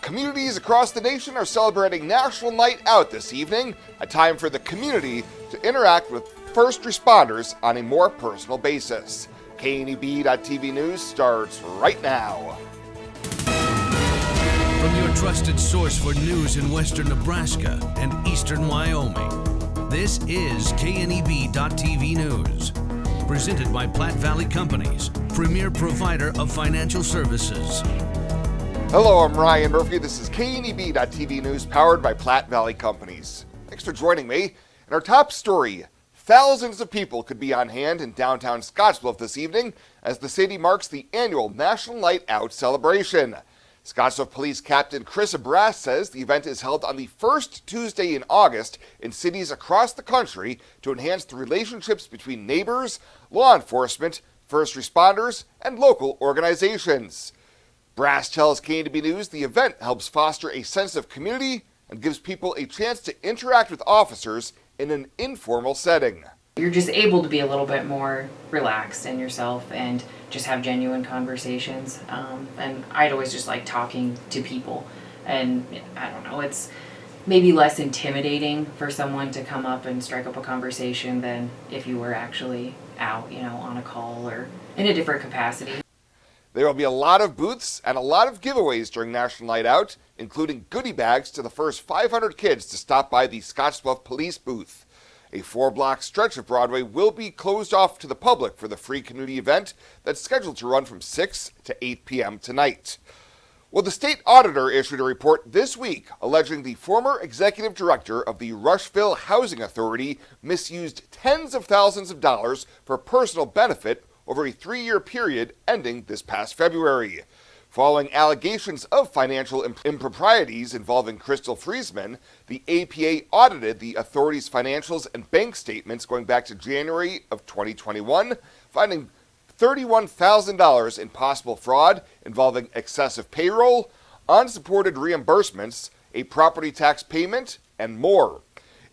communities across the nation are celebrating National Night Out this evening, a time for the community to interact with first responders on a more personal basis. KNEB.TV News starts right now. From your trusted source for news in western Nebraska and eastern Wyoming, this is KNEB.TV News. Presented by Platte Valley Companies, premier provider of financial services. Hello, I'm Ryan Murphy. This is KNEB.TV News powered by Platte Valley Companies. Thanks for joining me. In our top story, thousands of people could be on hand in downtown Scottsbluff this evening as the city marks the annual National Night Out celebration. Scottsbluff Police Captain Chris Abras says the event is held on the first Tuesday in August in cities across the country to enhance the relationships between neighbors, law enforcement, first responders, and local organizations. Brass tells KNEB News the event helps foster a sense of community and gives people a chance to interact with officers in an informal setting. You're just able to be a little bit more relaxed in yourself and just have genuine conversations. And I'd always just like talking to people. And I don't know, it's maybe less intimidating for someone to come up and strike up a conversation than if you were actually out, on a call or in a different capacity. There will be a lot of booths and a lot of giveaways during National Night Out, including goodie bags to the first 500 kids to stop by the Scottsbluff Police booth. A 4-block stretch of Broadway will be closed off to the public for the free community event that's scheduled to run from 6 to 8 p.m. tonight. Well, the state auditor issued a report this week alleging the former executive director of the Rushville Housing Authority misused tens of thousands of dollars for personal benefit over a 3-year period ending this past February. Following allegations of financial improprieties involving Crystal Friesman, the APA audited the authority's financials and bank statements going back to January of 2021, finding $31,000 in possible fraud involving excessive payroll, unsupported reimbursements, a property tax payment, and more.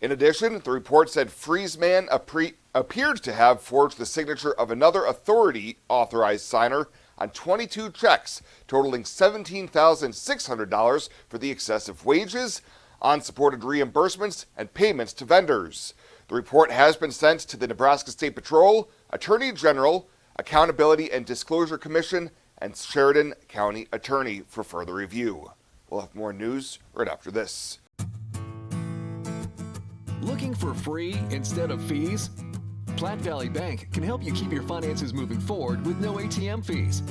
In addition, the report said Friesman appeared to have forged the signature of another authority-authorized signer on 22 checks totaling $17,600 for the excessive wages, unsupported reimbursements, and payments to vendors. The report has been sent to the Nebraska State Patrol, Attorney General, Accountability and Disclosure Commission, and Sheridan County Attorney for further review. We'll have more news right after this. Looking for free instead of fees? Platte Valley Bank can help you keep your finances moving forward with no ATM fees.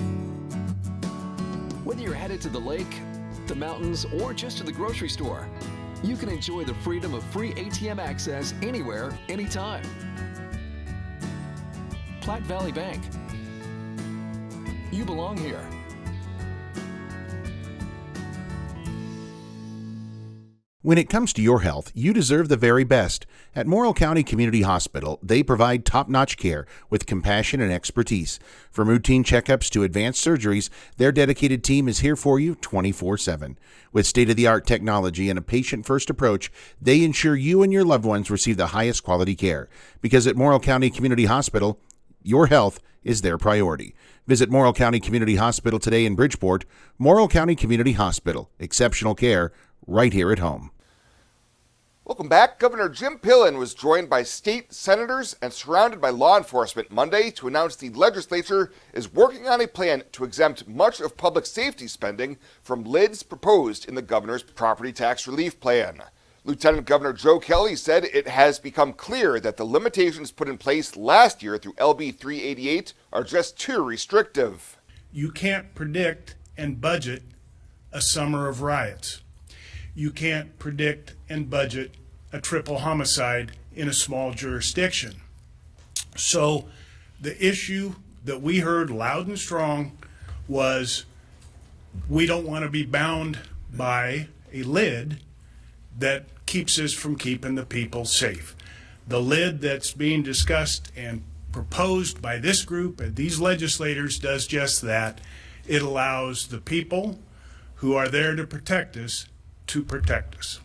Whether you're headed to the lake, the mountains, or just to the grocery store, you can enjoy the freedom of free ATM access anywhere, anytime. Platte Valley Bank. You belong here. When it comes to your health, you deserve the very best. At Morrill County Community Hospital, they provide top-notch care with compassion and expertise. From routine checkups to advanced surgeries, their dedicated team is here for you 24/7. With state-of-the-art technology and a patient-first approach, they ensure you and your loved ones receive the highest quality care. Because at Morrill County Community Hospital, your health is their priority. Visit Morrill County Community Hospital today in Bridgeport. Morrill County Community Hospital. Exceptional care right here at home. Welcome back. Governor Jim Pillen was joined by state senators and surrounded by law enforcement Monday to announce the legislature is working on a plan to exempt much of public safety spending from lids proposed in the governor's property tax relief plan. Lieutenant Governor Joe Kelly said it has become clear that the limitations put in place last year through LB 388 are just too restrictive. You can't predict and budget a summer of riots. You can't predict and budget a triple homicide in a small jurisdiction. So the issue that we heard loud and strong was we don't want to be bound by a lid that keeps us from keeping the people safe. The lid that's being discussed and proposed by this group and these legislators does just that. It allows the people who are there to protect us to protect us.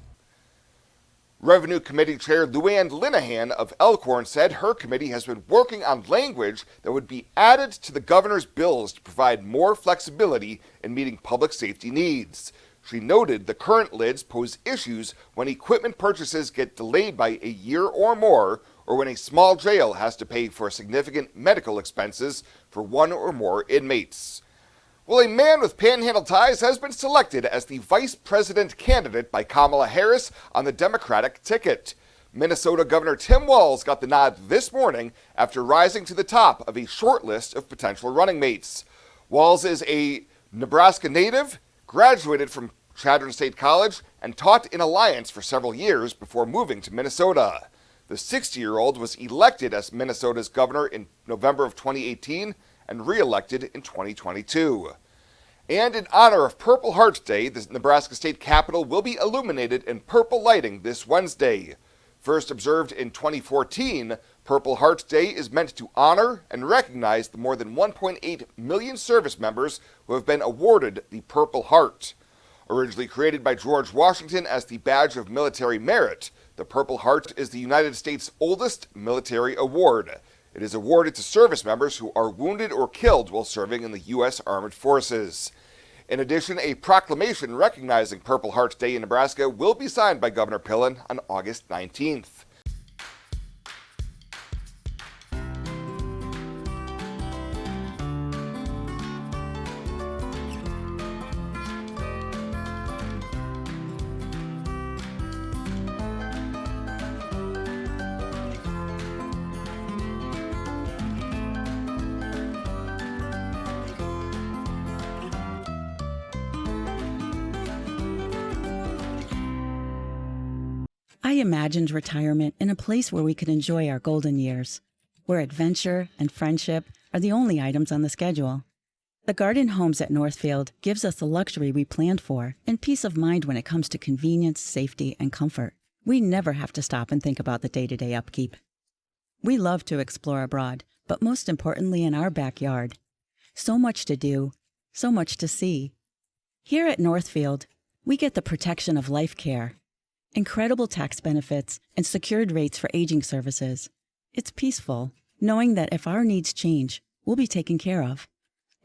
Revenue Committee Chair Luann Linehan of Elkhorn said her committee has been working on language that would be added to the governor's bills to provide more flexibility in meeting public safety needs. She noted the current lids pose issues when equipment purchases get delayed by a year or more, or when a small jail has to pay for significant medical expenses for one or more inmates. Well, a man with panhandle ties has been selected as the vice president candidate by Kamala Harris on the Democratic ticket. Minnesota Governor Tim Walz got the nod this morning after rising to the top of a short list of potential running mates. Walz is a Nebraska native, graduated from Chadron State College, and taught in Alliance for several years before moving to Minnesota. The 60-year-old was elected as Minnesota's governor in November of 2018 and re-elected in 2022. And in honor of Purple Heart Day, the Nebraska State Capitol will be illuminated in purple lighting this Wednesday. First observed in 2014, Purple Heart Day is meant to honor and recognize the more than 1.8 million service members who have been awarded the Purple Heart. Originally created by George Washington as the badge of military merit, the Purple Heart is the United States' oldest military award. It is awarded to service members who are wounded or killed while serving in the U.S. Armed Forces. In addition, a proclamation recognizing Purple Heart Day in Nebraska will be signed by Governor Pillen on August 19th. I imagined retirement in a place where we could enjoy our golden years, where adventure and friendship are the only items on the schedule. The Garden Homes at Northfield gives us the luxury we planned for and peace of mind when it comes to convenience, safety, and comfort. We never have to stop and think about the day-to-day upkeep. We love to explore abroad, but most importantly in our backyard. So much to do, so much to see. Here at Northfield, we get the protection of life care, incredible tax benefits, and secured rates for aging services. It's peaceful, knowing that if our needs change, we'll be taken care of.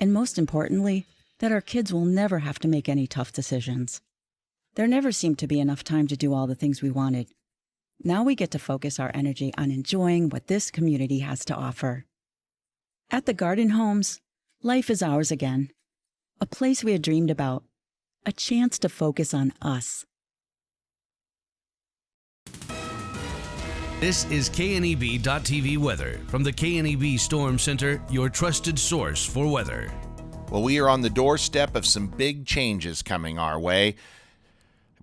And most importantly, that our kids will never have to make any tough decisions. There never seemed to be enough time to do all the things we wanted. Now we get to focus our energy on enjoying what this community has to offer. At the Garden Homes, life is ours again. A place we had dreamed about. A chance to focus on us. This is KNEB.TV weather from the KNEB Storm Center, your trusted source for weather. Well, we are on the doorstep of some big changes coming our way.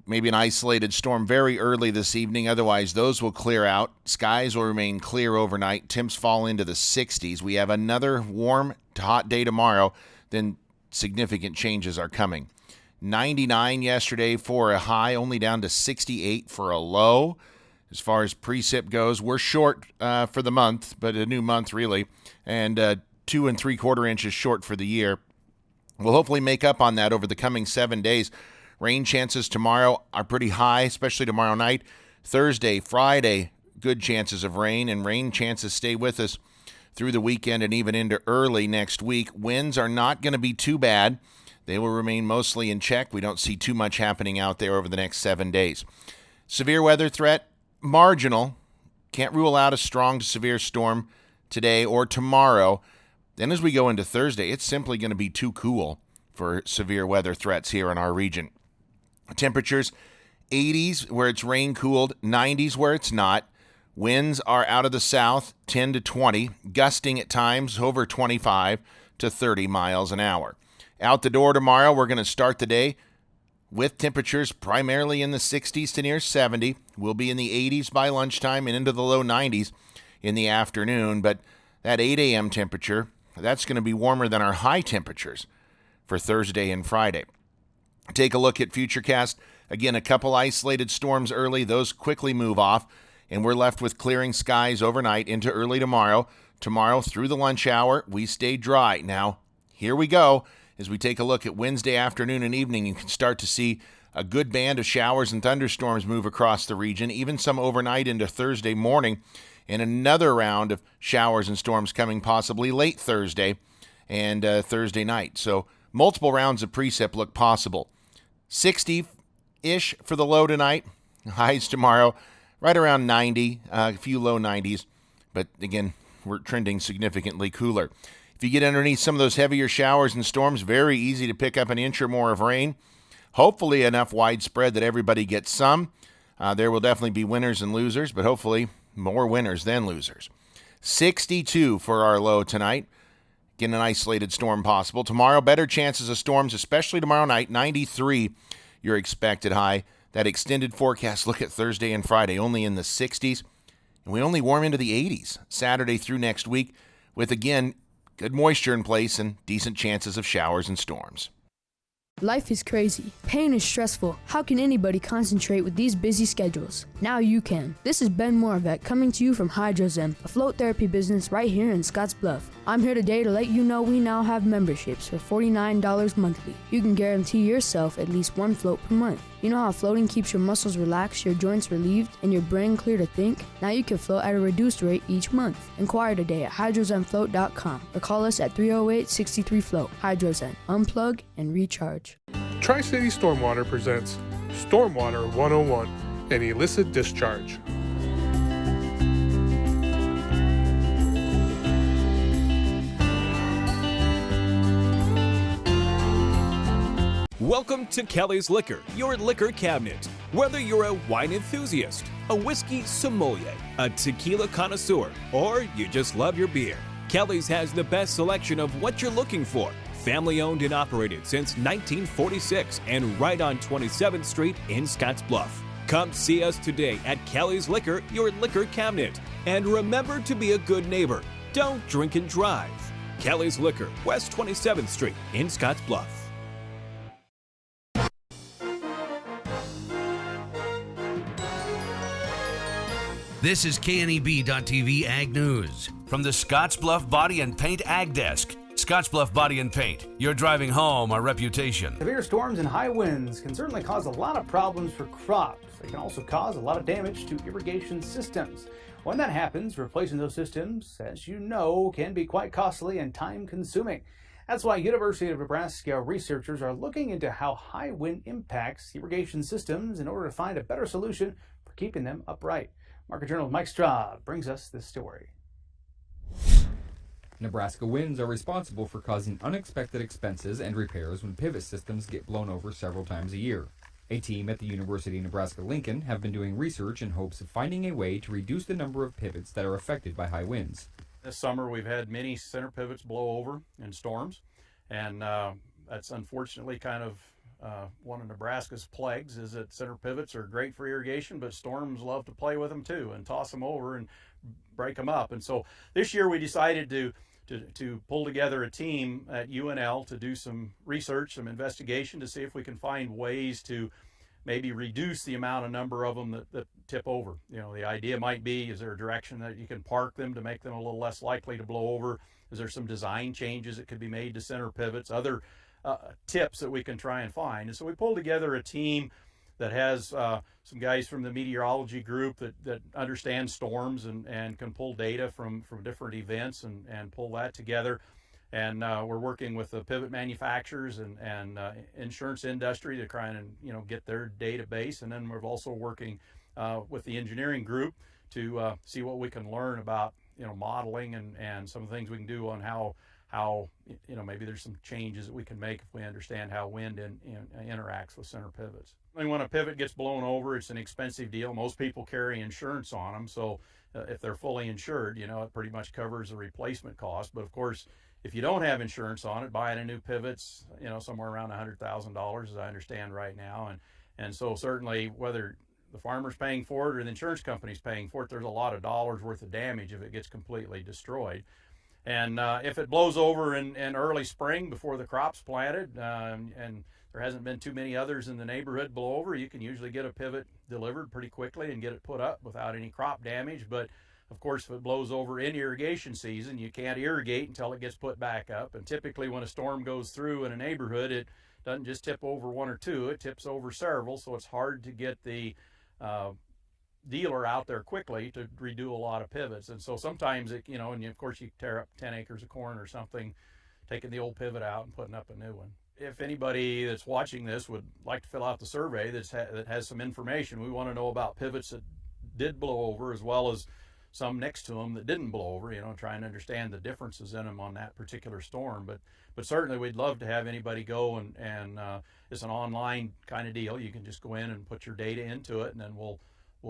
Maybe an isolated storm very early this evening. Otherwise, those will clear out. Skies will remain clear overnight. Temps fall into the 60s. We have another warm to hot day tomorrow. Then significant changes are coming. 99 yesterday for a high, only down to 68 for a low. As far as precip goes, we're short for the month, but a new month really, and 2 3/4 inches short for the year. We'll hopefully make up on that over the coming 7 days. Rain chances tomorrow are pretty high, especially tomorrow night. Thursday, Friday, good chances of rain, and rain chances stay with us through the weekend and even into early next week. Winds are not going to be too bad. They will remain mostly in check. We don't see too much happening out there over the next 7 days. Severe weather threat, marginal. Can't rule out a strong to severe storm today or tomorrow. Then as we go into Thursday, it's simply going to be too cool for severe weather threats here in our region. Temperatures, 80s where it's rain cooled, 90s where it's not. Winds are out of the south, 10 to 20, gusting at times over 25 to 30 miles an hour. Out the door tomorrow, we're going to start the day with temperatures primarily in the 60s to near 70. We'll be in the 80s by lunchtime and into the low 90s in the afternoon. But that 8 a.m. temperature, that's going to be warmer than our high temperatures for Thursday and Friday. Take a look at Futurecast. Again, a couple isolated storms early. Those quickly move off, and we're left with clearing skies overnight into early tomorrow. Tomorrow through the lunch hour, we stay dry. Now, here we go. As we take a look at Wednesday afternoon and evening, you can start to see a good band of showers and thunderstorms move across the region, even some overnight into Thursday morning, and another round of showers and storms coming possibly late Thursday and Thursday night. So multiple rounds of precip look possible. 60-ish for the low tonight. Highs tomorrow, right around 90, a few low 90s. But again, we're trending significantly cooler. If you get underneath some of those heavier showers and storms, very easy to pick up an inch or more of rain. Hopefully enough widespread that everybody gets some. There will definitely be winners and losers, but hopefully more winners than losers. 62 for our low tonight. Again, an isolated storm possible. Tomorrow, better chances of storms, especially tomorrow night. 93, your expected high. That extended forecast, look at Thursday and Friday, only in the 60s. And we only warm into the 80s Saturday through next week with, again, good moisture in place and decent chances of showers and storms. Life is crazy. Pain is stressful. How can anybody concentrate with these busy schedules? Now you can. This is Ben Moravec coming to you from Hydrozen, a float therapy business right here in Scottsbluff. I'm here today to let you know we now have memberships for $49 monthly. You can guarantee yourself at least one float per month. You know how floating keeps your muscles relaxed, your joints relieved, and your brain clear to think? Now you can float at a reduced rate each month. Inquire today at hydrozenfloat.com or call us at 308-63-FLOAT. Hydrozen. Unplug and recharge. Tri-City Stormwater presents Stormwater 101, an illicit discharge. Welcome to Kelly's Liquor, your liquor cabinet. Whether you're a wine enthusiast, a whiskey sommelier, a tequila connoisseur, or you just love your beer, Kelly's has the best selection of what you're looking for. Family owned and operated since 1946 and right on 27th Street in Scottsbluff. Come see us today at Kelly's Liquor, your liquor cabinet. And remember to be a good neighbor. Don't drink and drive. Kelly's Liquor, West 27th Street in Scottsbluff. This is KNEB.TV Ag News from the Scottsbluff Body and Paint Ag Desk. Scottsbluff Body and Paint, you're driving home our reputation. Severe storms and high winds can certainly cause a lot of problems for crops. They can also cause a lot of damage to irrigation systems. When that happens, replacing those systems, as you know, can be quite costly and time-consuming. That's why University of Nebraska researchers are looking into how high wind impacts irrigation systems in order to find a better solution for keeping them upright. Market Journal's Mike Straub brings us this story. Nebraska winds are responsible for causing unexpected expenses and repairs when pivot systems get blown over several times a year. A team at the University of Nebraska-Lincoln have been doing research in hopes of finding a way to reduce the number of pivots that are affected by high winds. This summer we've had many center pivots blow over in storms, and that's unfortunately kind of one of Nebraska's plagues, is that center pivots are great for irrigation, but storms love to play with them too and toss them over and break them up. And so this year we decided to pull together a team at UNL to do some research, some investigation to see if we can find ways to maybe reduce the number of them that tip over. You know, the idea might be, is there a direction that you can park them to make them a little less likely to blow over? Is there some design changes that could be made to center pivots? Other tips that we can try and find. And so we pulled together a team that has some guys from the meteorology group that understand storms and can pull data from different events and pull that together. And we're working with the pivot manufacturers and insurance industry to try and get their database. And then we're also working with the engineering group to see what we can learn about modeling and some things we can do on how maybe there's some changes that we can make if we understand how wind interacts with center pivots. When a pivot gets blown over, it's an expensive deal. Most people carry insurance on them, so if they're fully insured, it pretty much covers the replacement cost. But of course, if you don't have insurance on it, buying a new pivot's somewhere around $100,000, as I understand right now, and so certainly whether the farmer's paying for it or the insurance company's paying for it, there's a lot of dollars worth of damage if it gets completely destroyed. And if it blows over in early spring before the crop's planted, and there hasn't been too many others in the neighborhood blow over, you can usually get a pivot delivered pretty quickly and get it put up without any crop damage. But of course, if it blows over in irrigation season, you can't irrigate until it gets put back up. And typically when a storm goes through in a neighborhood, it doesn't just tip over one or two, it tips over several. So it's hard to get the dealer out there quickly to redo a lot of pivots. And so sometimes it, and of course you tear up 10 acres of corn or something, taking the old pivot out and putting up a new one. if anybody that's watching this would like to fill out the survey that has some information, we want to know about pivots that did blow over, as well as some next to them that didn't blow over, trying to understand the differences in them on that particular storm. But certainly we'd love to have anybody go and it's an online kind of deal. You can just go in and put your data into it, and then we'll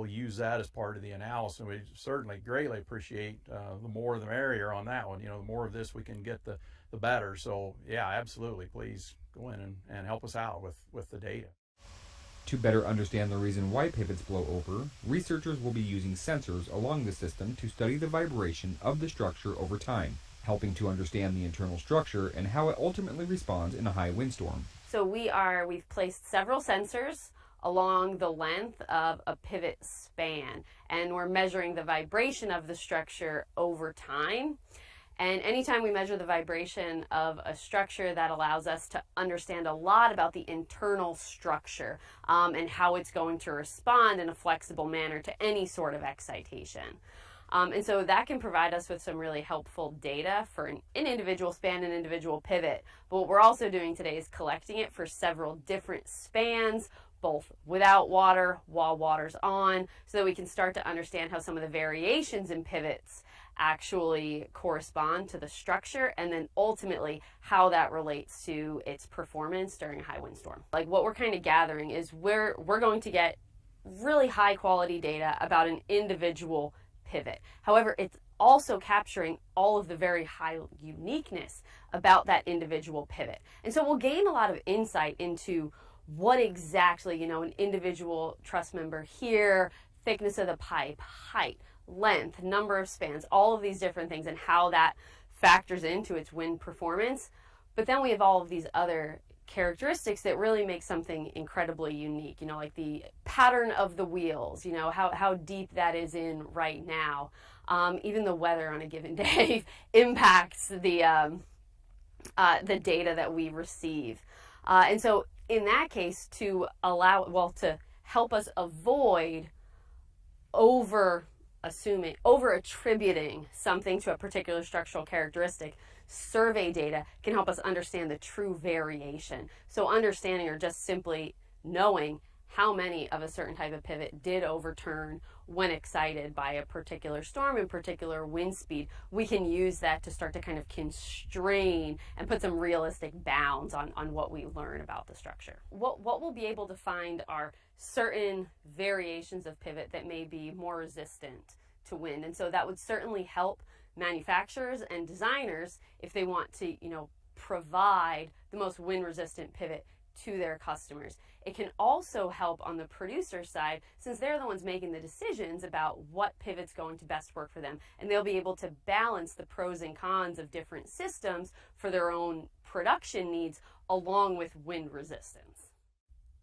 use that as part of the analysis. We certainly greatly appreciate the more the merrier on that one. The more of this we can get, the better. So yeah, absolutely, please go in and help us out with the data. To better understand the reason why pivots blow over, researchers will be using sensors along the system to study the vibration of the structure over time, helping to understand the internal structure and how it ultimately responds in a high windstorm. So we've placed several sensors along the length of a pivot span, and we're measuring the vibration of the structure over time. And anytime we measure the vibration of a structure, that allows us to understand a lot about the internal structure and how it's going to respond in a flexible manner to any sort of excitation. And so that can provide us with some really helpful data for an individual span, an individual pivot. But what we're also doing today is collecting it for several different spans, both without water, while water's on, so that we can start to understand how some of the variations in pivots actually correspond to the structure, and then ultimately how that relates to its performance during a high windstorm. Like, what we're kind of gathering is we're going to get really high quality data about an individual pivot. However, it's also capturing all of the very high uniqueness about that individual pivot. And so we'll gain a lot of insight into what exactly, an individual truss member here, thickness of the pipe, height, length, number of spans, all of these different things, and how that factors into its wind performance. But then we have all of these other characteristics that really make something incredibly unique, like the pattern of the wheels, how deep that is in right now. Even the weather on a given day impacts the data that we receive. And so in that case, to help us avoid over-attributing something to a particular structural characteristic, survey data can help us understand the true variation. So understanding, or just simply knowing, how many of a certain type of pivot did overturn when excited by a particular storm and particular wind speed, we can use that to start to kind of constrain and put some realistic bounds on what we learn about the structure. What we'll be able to find are certain variations of pivot that may be more resistant to wind. And so that would certainly help manufacturers and designers if they want to, provide the most wind resistant pivot to their customers. It can also help on the producer side, since they're the ones making the decisions about what pivot's going to best work for them, and they'll be able to balance the pros and cons of different systems for their own production needs along with wind resistance.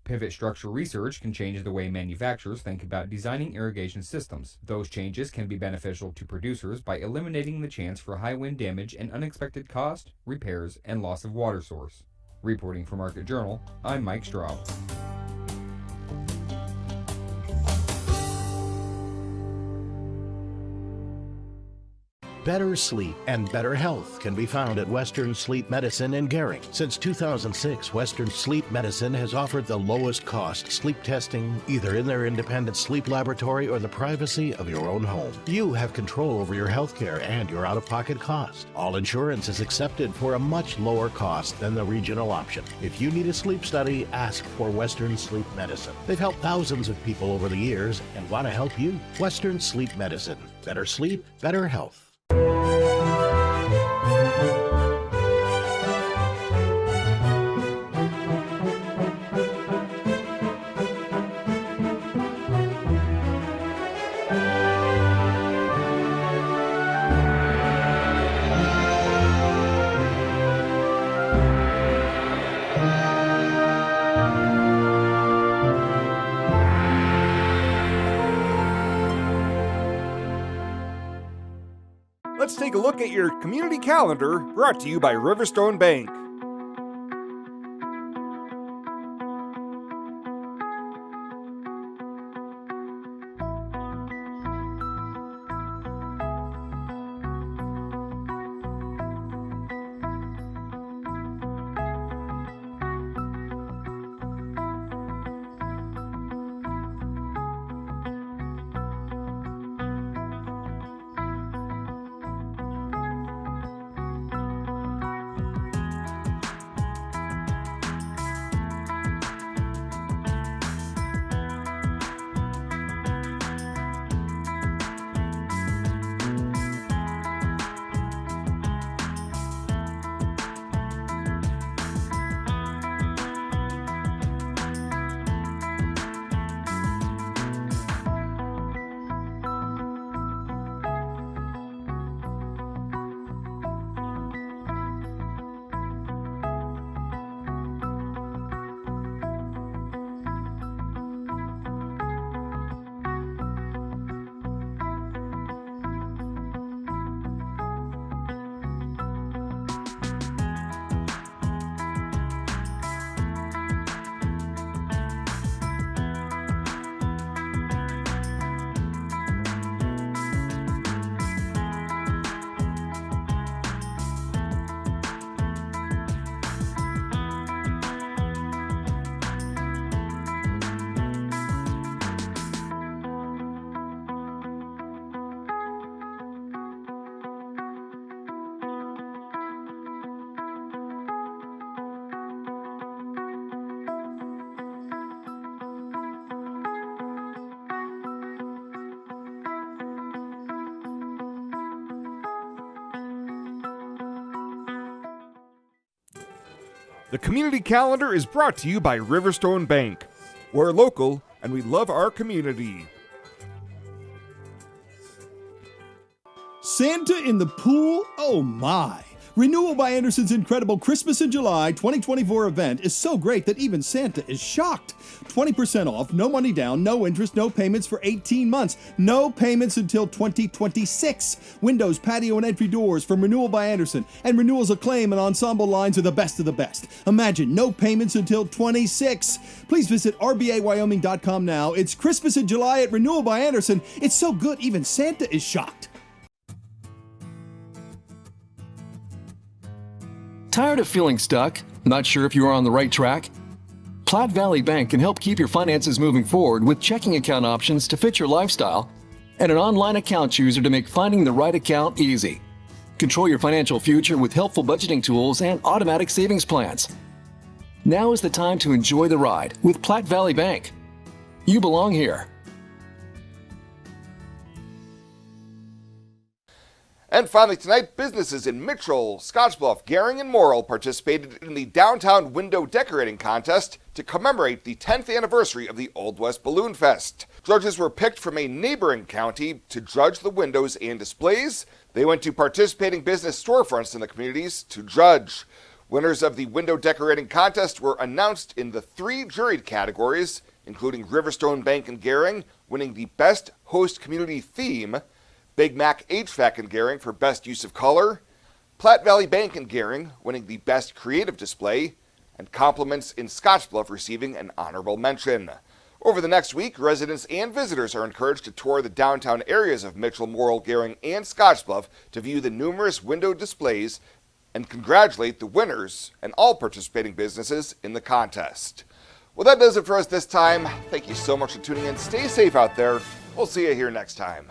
Pivot structure research can change the way manufacturers think about designing irrigation systems. Those changes can be beneficial to producers by eliminating the chance for high wind damage and unexpected cost, repairs, and loss of water source. Reporting for Market Journal, I'm Mike Straub. Better sleep and better health can be found at Western Sleep Medicine in Gering. Since 2006, Western Sleep Medicine has offered the lowest cost sleep testing, either in their independent sleep laboratory or the privacy of your own home. You have control over your health care and your out-of-pocket cost. All insurance is accepted for a much lower cost than the regional option. If you need a sleep study, ask for Western Sleep Medicine. They've helped thousands of people over the years and want to help you. Western Sleep Medicine. Better sleep, better health. Let's take a look at your community calendar, brought to you by Riverstone Bank. The community calendar is brought to you by Riverstone Bank. We're local and we love our community. Santa in the pool? Oh my! Renewal by Anderson's incredible Christmas in July 2024 event is so great that even Santa is shocked. 20% off, no money down, no interest, no payments for 18 months. No payments until 2026. Windows, patio, and entry doors from Renewal by Anderson. And Renewal's Acclaim and Ensemble lines are the best of the best. Imagine no payments until 26. Please visit rbawyoming.com now. It's Christmas in July at Renewal by Anderson. It's so good even Santa is shocked. Tired of feeling stuck? Not sure if you are on the right track? Platte Valley Bank can help keep your finances moving forward with checking account options to fit your lifestyle and an online account chooser to make finding the right account easy. Control your financial future with helpful budgeting tools and automatic savings plans. Now is the time to enjoy the ride with Platte Valley Bank. You belong here. And finally tonight, businesses in Mitchell, Scottsbluff, Gering, and Morrill participated in the Downtown Window Decorating Contest to commemorate the 10th anniversary of the Old West Balloon Fest. Judges were picked from a neighboring county to judge the windows and displays. They went to participating business storefronts in the communities to judge. Winners of the Window Decorating Contest were announced in the 3 juried categories, including Riverstone Bank in Gering winning the Best Host Community Theme, Big Mac HVAC in Gering for Best Use of Color, Platte Valley Bank in Gering winning the Best Creative Display, and Compliments in Scottsbluff receiving an honorable mention. Over the next week, residents and visitors are encouraged to tour the downtown areas of Mitchell, Morrill, Gering, and Scottsbluff to view the numerous window displays and congratulate the winners and all participating businesses in the contest. Well, that does it for us this time. Thank you so much for tuning in. Stay safe out there. We'll see you here next time.